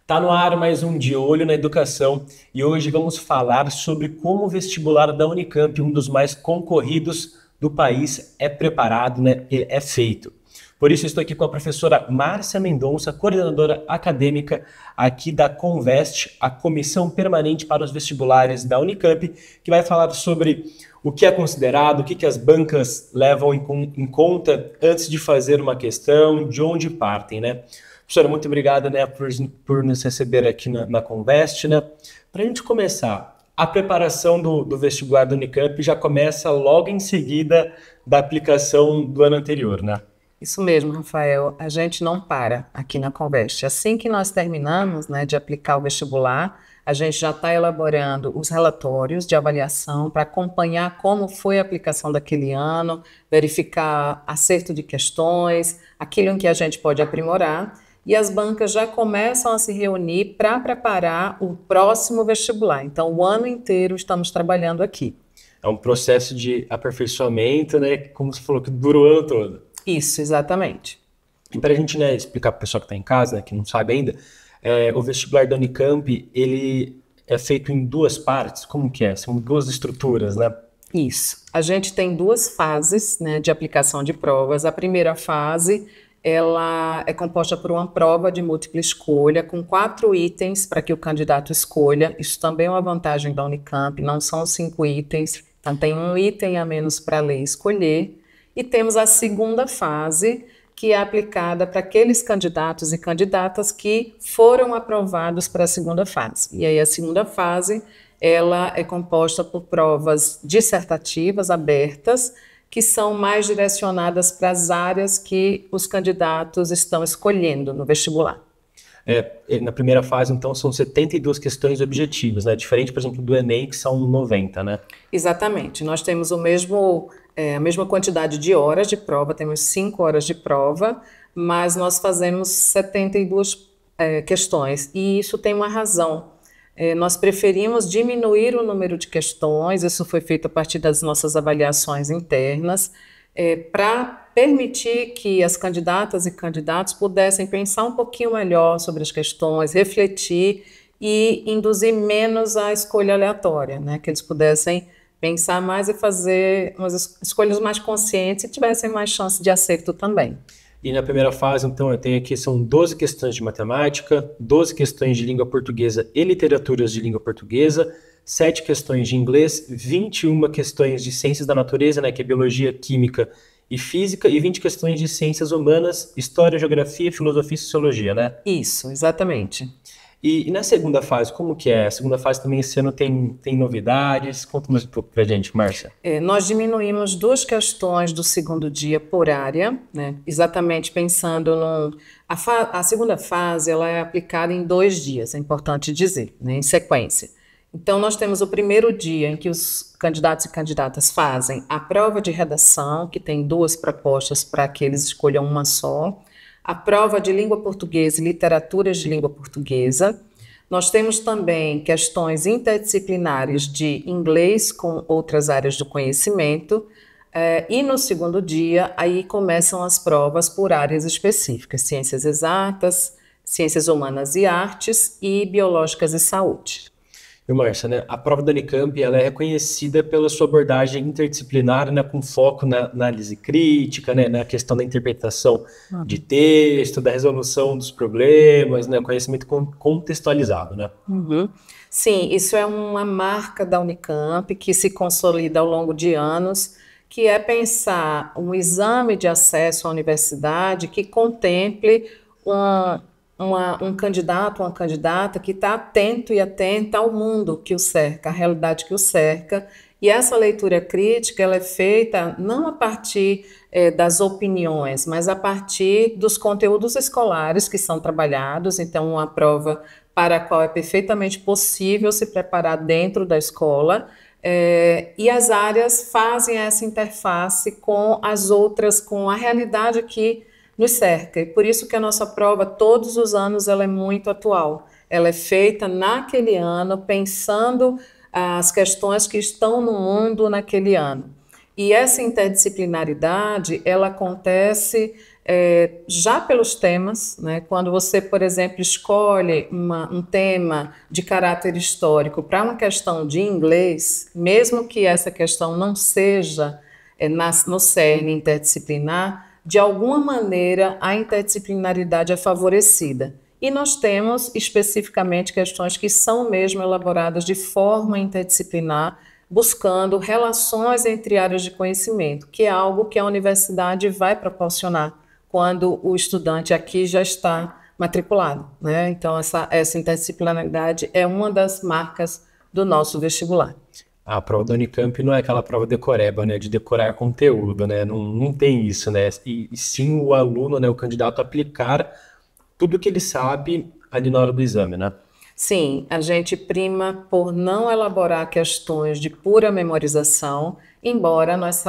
Tá no ar mais um De Olho na Educação e hoje vamos falar sobre como o vestibular da Unicamp, um dos mais concorridos do país, é preparado, né, e é feito. Por isso estou aqui com a professora Márcia Mendonça, coordenadora acadêmica aqui da Convest, a Comissão Permanente para os Vestibulares da Unicamp, que vai falar sobre o que é considerado, o que as bancas levam em conta antes de fazer uma questão, de onde partem, né? Professora, muito obrigada, né, por nos receber aqui na Convest, né? Para a gente começar, a preparação do vestibular da Unicamp já começa logo em seguida da aplicação do ano anterior, né? Isso mesmo, Rafael. A gente não para aqui na Conveste. Assim que nós terminamos, né, de aplicar o vestibular, a gente já está elaborando os relatórios de avaliação para acompanhar como foi a aplicação daquele ano, verificar acerto de questões, aquilo em que a gente pode aprimorar. E as bancas já começam a se reunir para preparar o próximo vestibular. Então, o ano inteiro estamos trabalhando aqui. É um processo de aperfeiçoamento, né? Como você falou, que dura o ano todo. Isso, exatamente. E para a gente, né, explicar para o pessoal que está em casa, né, que não sabe ainda, o vestibular da Unicamp, ele é feito em duas partes. Como que é? São duas estruturas, né? Isso. A gente tem duas fases, né, de aplicação de provas. A primeira fase, ela é composta por uma prova de múltipla escolha, com 4 itens para que o candidato escolha. Isso também é uma vantagem da Unicamp, não são 5 itens, então tem um item a menos para ler e escolher. E temos a segunda fase, que é aplicada para aqueles candidatos e candidatas que foram aprovados para a segunda fase. E aí a segunda fase, ela é composta por provas dissertativas abertas, que são mais direcionadas para as áreas que os candidatos estão escolhendo no vestibular. Na primeira fase, então, são 72 questões objetivas, né? Diferente, por exemplo, do Enem, que são 90, né? Exatamente. Nós temos a mesma quantidade de horas de prova, temos 5 horas de prova, mas nós fazemos 72 questões. E isso tem uma razão. Nós preferimos diminuir o número de questões, isso foi feito a partir das nossas avaliações internas, para permitir que as candidatas e candidatos pudessem pensar um pouquinho melhor sobre as questões, refletir e induzir menos a escolha aleatória, né? Que eles pudessem pensar mais e fazer umas escolhas mais conscientes e tivessem mais chance de acerto também. E na primeira fase, então, eu tenho aqui, são 12 questões de matemática, 12 questões de língua portuguesa e literaturas de língua portuguesa, 7 questões de inglês, 21 questões de ciências da natureza, né, que é biologia, química e física, e 20 questões de ciências humanas, história, geografia, filosofia e sociologia, né? Isso, exatamente. E na segunda fase, como que é? A segunda fase também esse ano tem novidades? Conta mais um pouco pra gente, Márcia. Nós diminuímos 2 questões do segundo dia por área, né? Exatamente pensando no... A segunda fase ela é aplicada em 2 dias, é importante dizer, né? Em sequência. Então, nós temos o primeiro dia em que os candidatos e candidatas fazem a prova de redação, que tem 2 propostas para que eles escolham uma só, a prova de língua portuguesa e literaturas de língua portuguesa. Nós temos também questões interdisciplinares de inglês com outras áreas do conhecimento. E no segundo dia, aí começam as provas por áreas específicas, ciências exatas, ciências humanas e artes e biológicas e saúde. E Márcia, né, a prova da Unicamp ela é reconhecida pela sua abordagem interdisciplinar, né, com foco na análise crítica, né, na questão da interpretação de texto, da resolução dos problemas, né, conhecimento contextualizado, né? Uhum. Sim, isso é uma marca da Unicamp que se consolida ao longo de anos, que é pensar um exame de acesso à universidade que contemple um candidato, uma candidata que está atento e atenta ao mundo que o cerca, à realidade que o cerca. E essa leitura crítica ela é feita não a partir das opiniões, mas a partir dos conteúdos escolares que são trabalhados. Então, uma prova para a qual é perfeitamente possível se preparar dentro da escola. E as áreas fazem essa interface com as outras, com a realidade que nos cerca. E por isso que a nossa prova, todos os anos, ela é muito atual. Ela é feita naquele ano, pensando as questões que estão no mundo naquele ano. E essa interdisciplinaridade, ela acontece já pelos temas, né? Quando você, por exemplo, escolhe um tema de caráter histórico para uma questão de inglês, mesmo que essa questão não seja no cerne interdisciplinar, de alguma maneira a interdisciplinaridade é favorecida. E nós temos especificamente questões que são mesmo elaboradas de forma interdisciplinar, buscando relações entre áreas de conhecimento, que é algo que a universidade vai proporcionar quando o estudante aqui já está matriculado, né? Então, essa interdisciplinaridade é uma das marcas do nosso vestibular. A prova da Unicamp não é aquela prova decoreba, né, de decorar conteúdo, né? Não tem isso, né? E sim o aluno, né, o candidato aplicar tudo que ele sabe ali na hora do exame, né? Sim, a gente prima por não elaborar questões de pura memorização, embora nós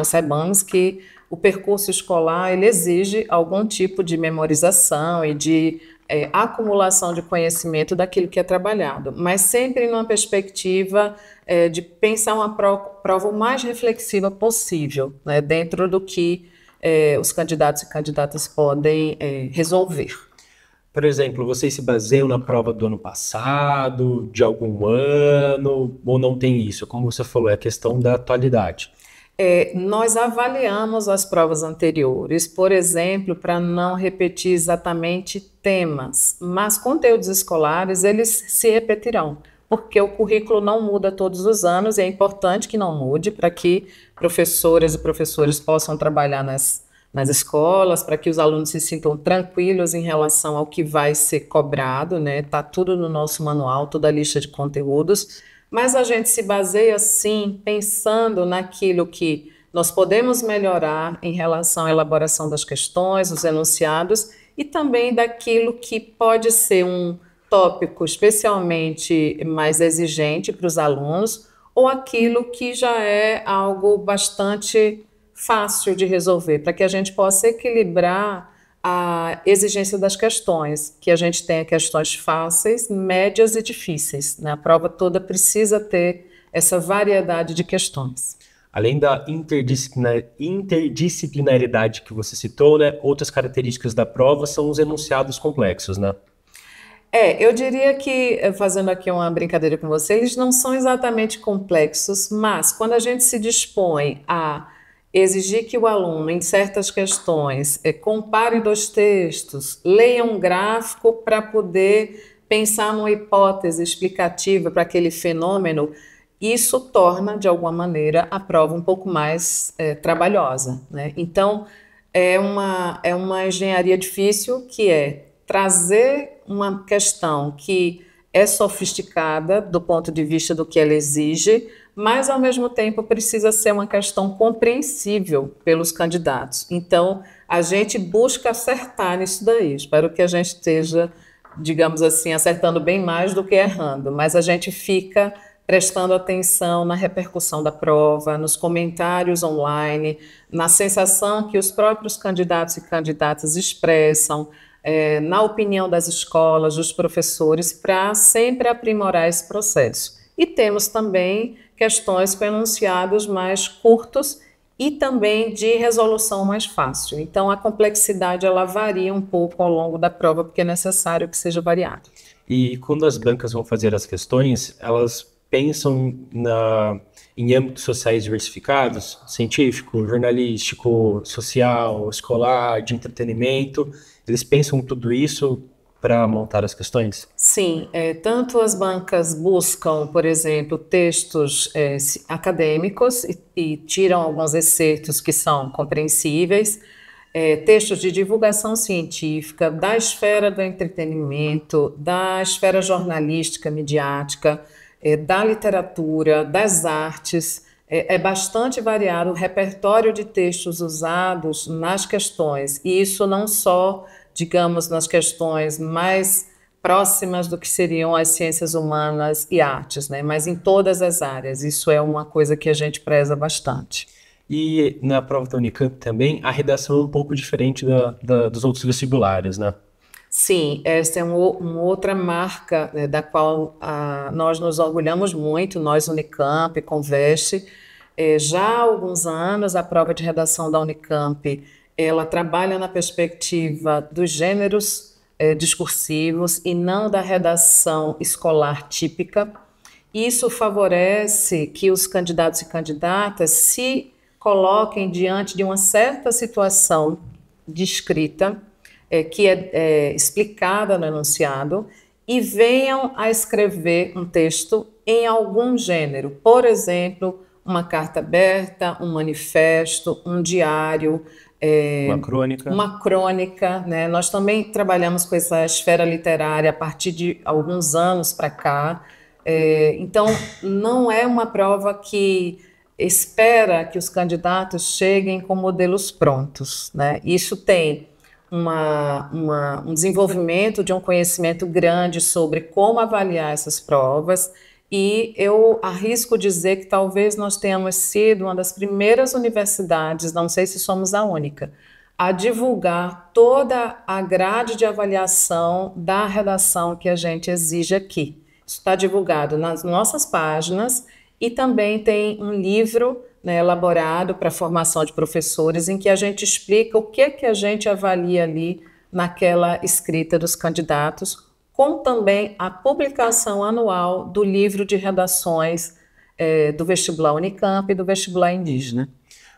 saibamos que o percurso escolar ele exige algum tipo de memorização e de acumulação de conhecimento daquilo que é trabalhado, mas sempre numa perspectiva de pensar uma prova o mais reflexiva possível, né, dentro do que os candidatos e candidatas podem resolver. Por exemplo, vocês se baseiam na prova do ano passado, de algum ano, ou não tem isso? Como você falou, é a questão da atualidade. Nós avaliamos as provas anteriores, por exemplo, para não repetir exatamente temas, mas conteúdos escolares eles se repetirão, porque o currículo não muda todos os anos e é importante que não mude para que professoras e professores possam trabalhar nas escolas, para que os alunos se sintam tranquilos em relação ao que vai ser cobrado, né? Tá tudo no nosso manual, toda a lista de conteúdos. Mas a gente se baseia, sim, pensando naquilo que nós podemos melhorar em relação à elaboração das questões, os enunciados, e também daquilo que pode ser um tópico especialmente mais exigente para os alunos, ou aquilo que já é algo bastante fácil de resolver, para que a gente possa equilibrar a exigência das questões, que a gente tenha questões fáceis, médias e difíceis, né? A prova toda precisa ter essa variedade de questões. Além da interdisciplinaridade que você citou, né, outras características da prova são os enunciados complexos, né? Eu diria que, fazendo aqui uma brincadeira com você, eles não são exatamente complexos, mas quando a gente se dispõe a exigir que o aluno, em certas questões, compare dois textos, leia um gráfico para poder pensar numa hipótese explicativa para aquele fenômeno, isso torna, de alguma maneira, a prova um pouco mais trabalhosa, né? Então, é uma engenharia difícil, que é trazer uma questão que é sofisticada do ponto de vista do que ela exige, mas, ao mesmo tempo, precisa ser uma questão compreensível pelos candidatos. Então, a gente busca acertar nisso daí. Espero que a gente esteja, digamos assim, acertando bem mais do que errando, mas a gente fica prestando atenção na repercussão da prova, nos comentários online, na sensação que os próprios candidatos e candidatas expressam, na opinião das escolas, dos professores, para sempre aprimorar esse processo. E temos também questões com enunciados mais curtos e também de resolução mais fácil. Então, a complexidade ela varia um pouco ao longo da prova, porque é necessário que seja variado. E quando as bancas vão fazer as questões, elas pensam em âmbitos sociais diversificados, científico, jornalístico, social, escolar, de entretenimento. Eles pensam tudo isso para montar as questões? Sim, tanto as bancas buscam, por exemplo, textos acadêmicos e tiram alguns excertos que são compreensíveis, textos de divulgação científica, da esfera do entretenimento, da esfera jornalística, midiática, da literatura, das artes. É bastante variado o repertório de textos usados nas questões, e isso não só, digamos, nas questões mais próximas do que seriam as ciências humanas e artes, né? Mas em todas as áreas. Isso é uma coisa que a gente preza bastante. E na prova da Unicamp também, a redação é um pouco diferente dos outros vestibulares, né? Sim, essa é uma outra marca, né, da qual nós nos orgulhamos muito, nós Unicamp, Conveste. Já há alguns anos, a prova de redação da Unicamp ela trabalha na perspectiva dos gêneros discursivos e não da redação escolar típica. Isso favorece que os candidatos e candidatas se coloquem diante de uma certa situação de escrita, que é explicada no enunciado, e venham a escrever um texto em algum gênero. Por exemplo, uma carta aberta, um manifesto, um diário, uma crônica, né? Nós também trabalhamos com essa esfera literária a partir de alguns anos para cá. Então, não é uma prova que espera que os candidatos cheguem com modelos prontos, né? Isso tem um desenvolvimento de um conhecimento grande sobre como avaliar essas provas, e eu arrisco dizer que talvez nós tenhamos sido uma das primeiras universidades, não sei se somos a única, a divulgar toda a grade de avaliação da redação que a gente exige aqui. Isso está divulgado nas nossas páginas e também tem um livro, né, elaborado para a formação de professores, em que a gente explica o que a gente avalia ali naquela escrita dos candidatos, com também a publicação anual do livro de redações do vestibular Unicamp e do vestibular indígena.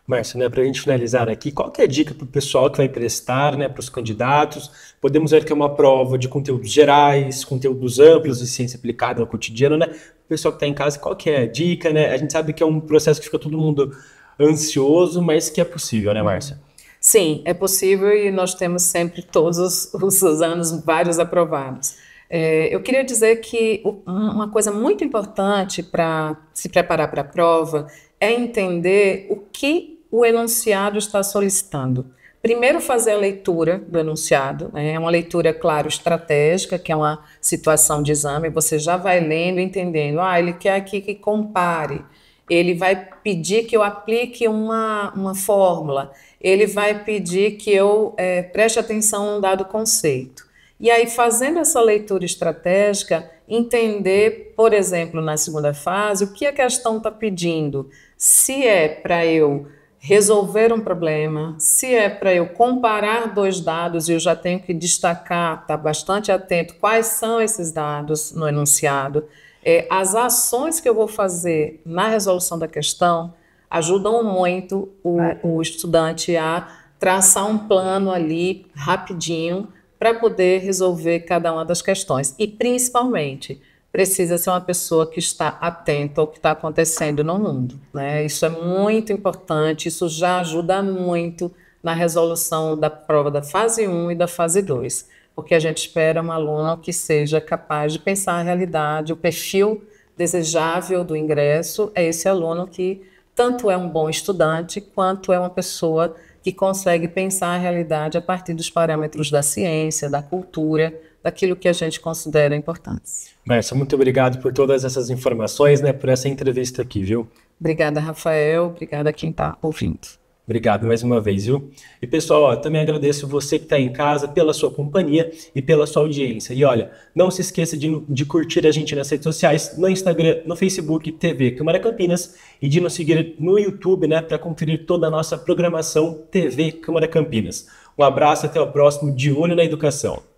Márcia, né, para a gente finalizar aqui, qual que é a dica para o pessoal que vai prestar, né, para os candidatos? Podemos ver que é uma prova de conteúdos gerais, conteúdos amplos e ciência aplicada ao cotidiano, né? O pessoal que está em casa, qual que é a dica, né? A gente sabe que é um processo que fica todo mundo ansioso, mas que é possível, né, Márcia? Sim, é possível, e nós temos sempre todos os anos vários aprovados. Eu queria dizer que uma coisa muito importante para se preparar para a prova é entender o que o enunciado está solicitando. Primeiro, fazer a leitura do enunciado, né? É uma leitura, claro, estratégica, que é uma situação de exame, você já vai lendo e entendendo. Ele quer aqui que compare, ele vai pedir que eu aplique uma fórmula, ele vai pedir que eu preste atenção a um dado conceito. E aí, fazendo essa leitura estratégica, entender, por exemplo, na segunda fase, o que a questão está pedindo. Se é para eu resolver um problema, se é para eu comparar dois dados e eu já tenho que destacar, estar bastante atento quais são esses dados no enunciado, as ações que eu vou fazer na resolução da questão ajudam muito o estudante a traçar um plano ali rapidinho para poder resolver cada uma das questões. E, principalmente, precisa ser uma pessoa que está atenta ao que está acontecendo no mundo, né? Isso é muito importante, isso já ajuda muito na resolução da prova da fase 1 e da fase 2, porque a gente espera um aluno que seja capaz de pensar a realidade, o perfil desejável do ingresso é esse aluno que tanto é um bom estudante, quanto é uma pessoa que consegue pensar a realidade a partir dos parâmetros da ciência, da cultura, daquilo que a gente considera importante. Márcia, muito obrigado por todas essas informações, né, por essa entrevista aqui, viu? Obrigada, Rafael. Obrigada a quem está ouvindo. Obrigado mais uma vez, viu? E pessoal, também agradeço você que está em casa pela sua companhia e pela sua audiência. E olha, não se esqueça de curtir a gente nas redes sociais, no Instagram, no Facebook, TV Câmara Campinas, e de nos seguir no YouTube, né, para conferir toda a nossa programação TV Câmara Campinas. Um abraço, até o próximo De Olho na Educação.